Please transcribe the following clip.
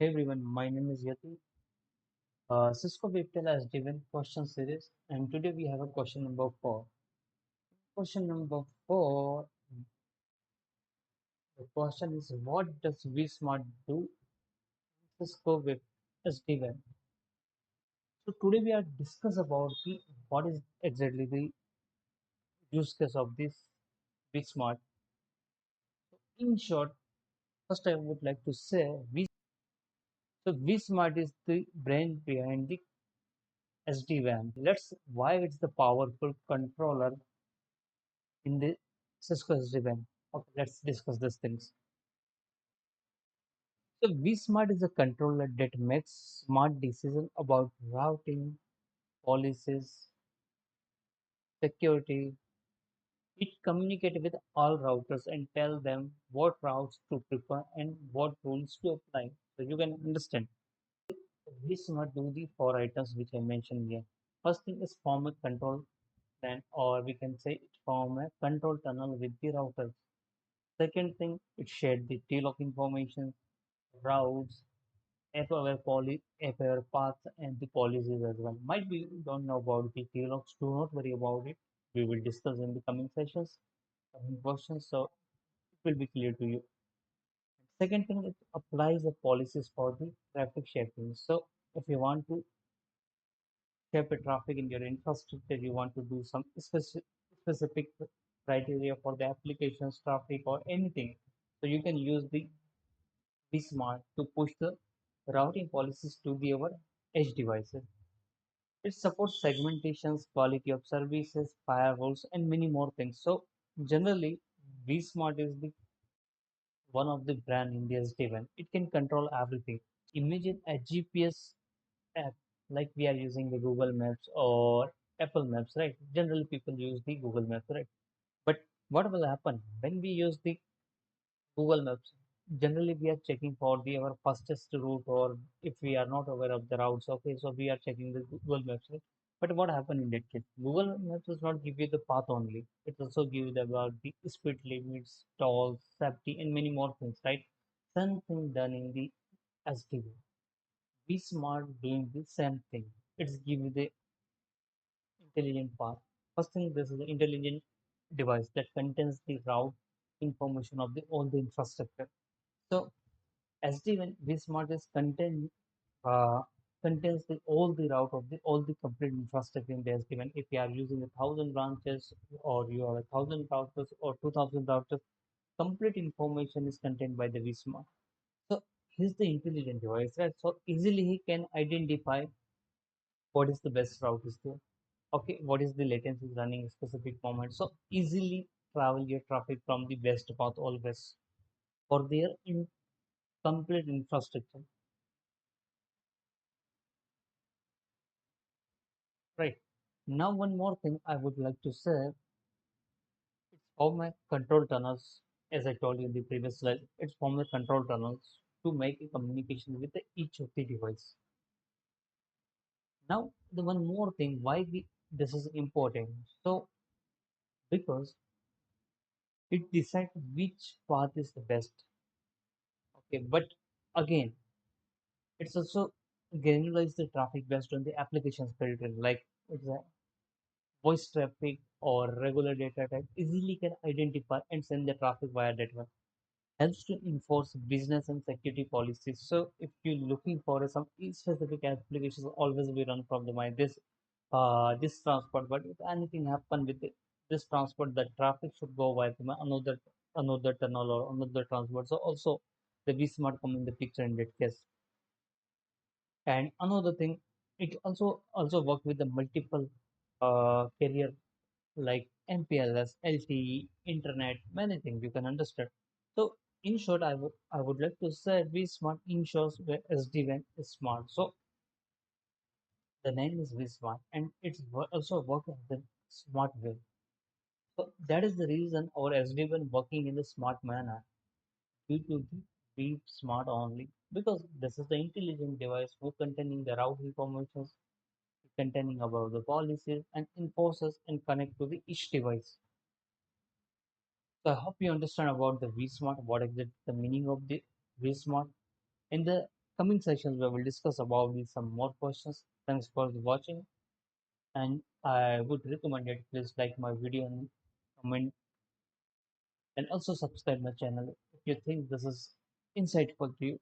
Hey everyone, my name is Yati. Cisco Viptel has given question series, and today we have a question number 4. Question number 4, the question is what does vSmart do? Cisco Vip is given. So today we are discuss about what is exactly the use case of this vSmart. In short, first I would like to say vSmart is the brain behind the SD-WAN. Let's why it's the powerful controller in the Cisco SD-WAN. Okay, let's discuss these things. So vSmart is a controller that makes smart decisions about routing, policies, security. It communicates with all routers and tell them what routes to prefer and what rules to apply. So you can understand. vSmart do the four items which I mentioned here. First thing is form a control plan, or we can say it form a control tunnel with the routers. Second thing, it shared the tail of information, routes, FAR paths, and the policies as well. Might be you don't know about the TLOCs, do not worry about it. We will discuss in the coming sessions, coming questions, so it will be clear to you. Second thing, it applies the policies for the traffic shaping. So if you want to shape a traffic in your infrastructure, you want to do some specific criteria for the applications, traffic, or anything. So you can use the vSmart to push the routing policies to the our edge devices. It supports segmentations, quality of services, firewalls, and many more things. So generally, vSmart is the one of the brand India's given. It can control everything. Imagine a GPS app like we are using the Google Maps or Apple Maps, right? Generally, people use the Google Maps, right? But what will happen when we use the Google Maps? Generally, we are checking for the our fastest route, or if we are not aware of the routes, okay, so we are checking the Google Maps, right? But what happened in that case? Google Maps does not give you the path only. It also gives you about the speed limits, tolls, safety, and many more things, right? Something done in the SDV. Be smart doing the same thing. It's give you the intelligent path. First thing, this is the intelligent device that contains the route information of the all the infrastructure. So SD-WAN vSmart is uh, contains all the route of the all the complete infrastructure in the SD-WAN. If you are using 1,000 branches or you have 1,000 routers or 2,000 routers, complete information is contained by the vSmart. So he's the intelligent device, right? So easily he can identify what is the best route is there. Okay, what is the latency is running a specific moment. So easily travel your traffic from the best path always for their complete infrastructure. Right. Now, one more thing I would like to say, it's how my control tunnels, as I told you in the previous slide, it's from the control tunnels to make a communication with each of the device. Now, the one more thing, this is important. So, because it decides which path is the best. Okay, but again, it's also granularize the traffic based on the applications filter, like it's a voice traffic or regular data type easily can identify and send the traffic via network. Helps to enforce business and security policies. So if you're looking for some specific applications, always be run from the mind this transport. But if anything happen with this transport, the traffic should go via another tunnel or another transport. So also the vSmart come in the picture in that case. And another thing, it also work with the multiple carrier like MPLS, LTE, internet, many things you can understand. So in short, I would like to say vSmart ensures where SD-WAN is smart. So the name is vSmart and it's also work in the smart way. So that is the reason our SD-WAN working in the smart manner due to the vSmart only because this is the intelligent device who containing the route information, containing about the policies and enforces and connect to the each device. So I hope you understand about the vSmart, what is the meaning of the vSmart. In the coming sessions we will discuss about these some more questions. Thanks for watching, and I would recommend it. Please like my video and comment, and also subscribe my channel if you think this is insightful to you.